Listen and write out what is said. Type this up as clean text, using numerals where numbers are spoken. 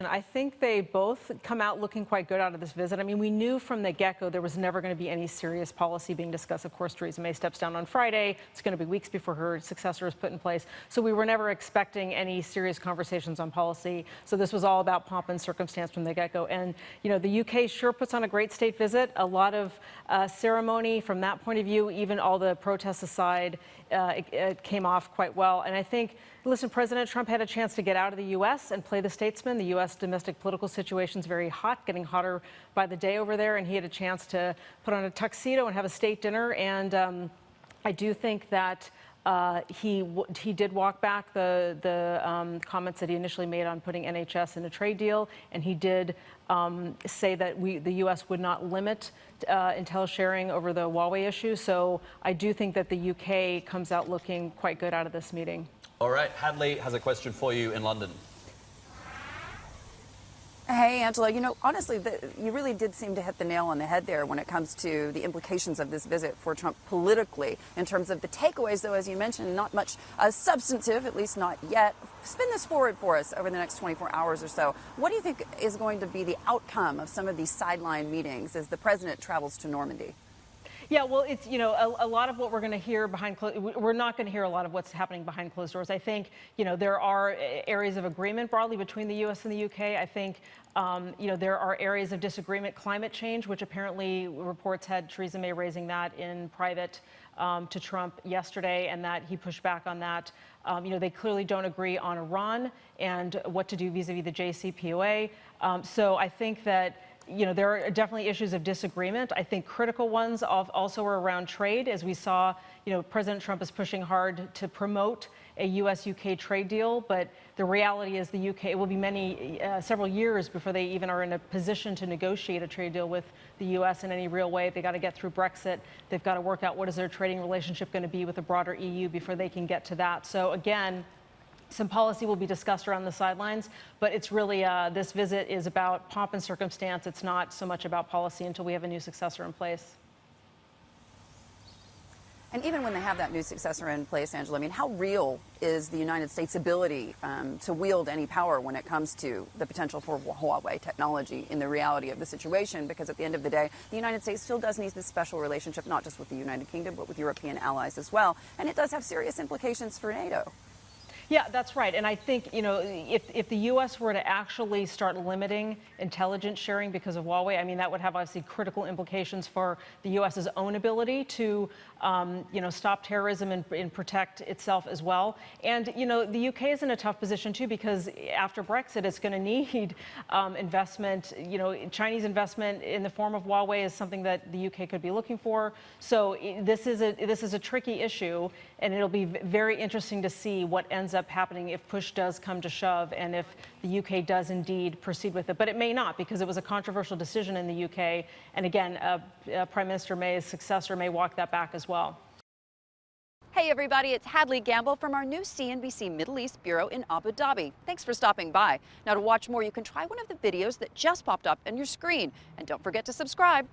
And I think they both come out looking quite good out of this visit. I mean, we knew from the get-go there was never going to be any serious policy being discussed. Of course, Theresa May steps down on Friday. It's going to be weeks before her successor is put in place. So we were never expecting any serious conversations on policy. So this was all about pomp and circumstance from the get-go. And, you know, the UK sure puts on a great state visit, a lot of ceremony from that point of view, even all the protests aside, it came off quite well. And I think, listen, President Trump had a chance to get out of the U.S. and play the statesman. The U.S. domestic political situation is very hot, getting hotter by the day over there, and he had a chance to put on a tuxedo and have a state dinner. And I do think that he did walk back the comments that he initially made on putting NHS in a trade deal, and he did say that the U.S. would not limit intel sharing over the Huawei issue. So I do think that the UK comes out looking quite good out of this meeting. All right, Hadley has a question for you in London. Hey, Angela, you know, honestly, you really did seem to hit the nail on the head there when it comes to the implications of this visit for Trump politically. In terms of the takeaways, though, as you mentioned, not much substantive, at least not yet. Spin this forward for us over the next 24 hours or so. What do you think is going to be the outcome of some of these sideline meetings as the president travels to Normandy? Yeah, well, it's, you know, a lot of what we're going to hear we're not going to hear a lot of what's happening behind closed doors. I think, you know, there are areas of agreement broadly between the U.S. and the U.K. I think, you know, there are areas of disagreement. Climate change, which apparently reports had Theresa May raising that in private to Trump yesterday, and that he pushed back on that. You know, they clearly don't agree on Iran and what to do vis-a-vis the JCPOA. So I think that, you know, there are definitely issues of disagreement. I think critical ones also are around trade. As we saw, you know, President Trump is pushing hard to promote a U.S.-UK trade deal, but the reality is the UK, it will be several years before they even are in a position to negotiate a trade deal with the U.S. in any real way. They got to get through Brexit. They've got to work out what is their trading relationship going to be with the broader EU before they can get to that. So again, some policy will be discussed around the sidelines, but it's really, this visit is about pomp and circumstance. It's not so much about policy until we have a new successor in place. And even when they have that new successor in place, Angela, I mean, how real is the United States' ability to wield any power when it comes to the potential for Huawei technology in the reality of the situation? Because at the end of the day, the United States still does need this special relationship, not just with the United Kingdom, but with European allies as well. And it does have serious implications for NATO. Yeah, that's right. And I think, you know, if the U.S. were to actually start limiting intelligence sharing because of Huawei, I mean, that would have obviously critical implications for the U.S.'s own ability to, you know, stop terrorism and protect itself as well. And, you know, the U.K. is in a tough position, too, because after Brexit, it's going to need investment. You know, Chinese investment in the form of Huawei is something that the U.K. could be looking for. So this is a tricky issue, and it'll be very interesting to see what ends up happening if push does come to shove and if the UK does indeed proceed with it. But it may not, because it was a controversial decision in the UK. And again, Prime Minister May's successor may walk that back as well. Hey everybody, it's Hadley Gamble from our new CNBC Middle East Bureau in Abu Dhabi. Thanks for stopping by. Now to watch more, you can try one of the videos that just popped up on your screen. And don't forget to subscribe.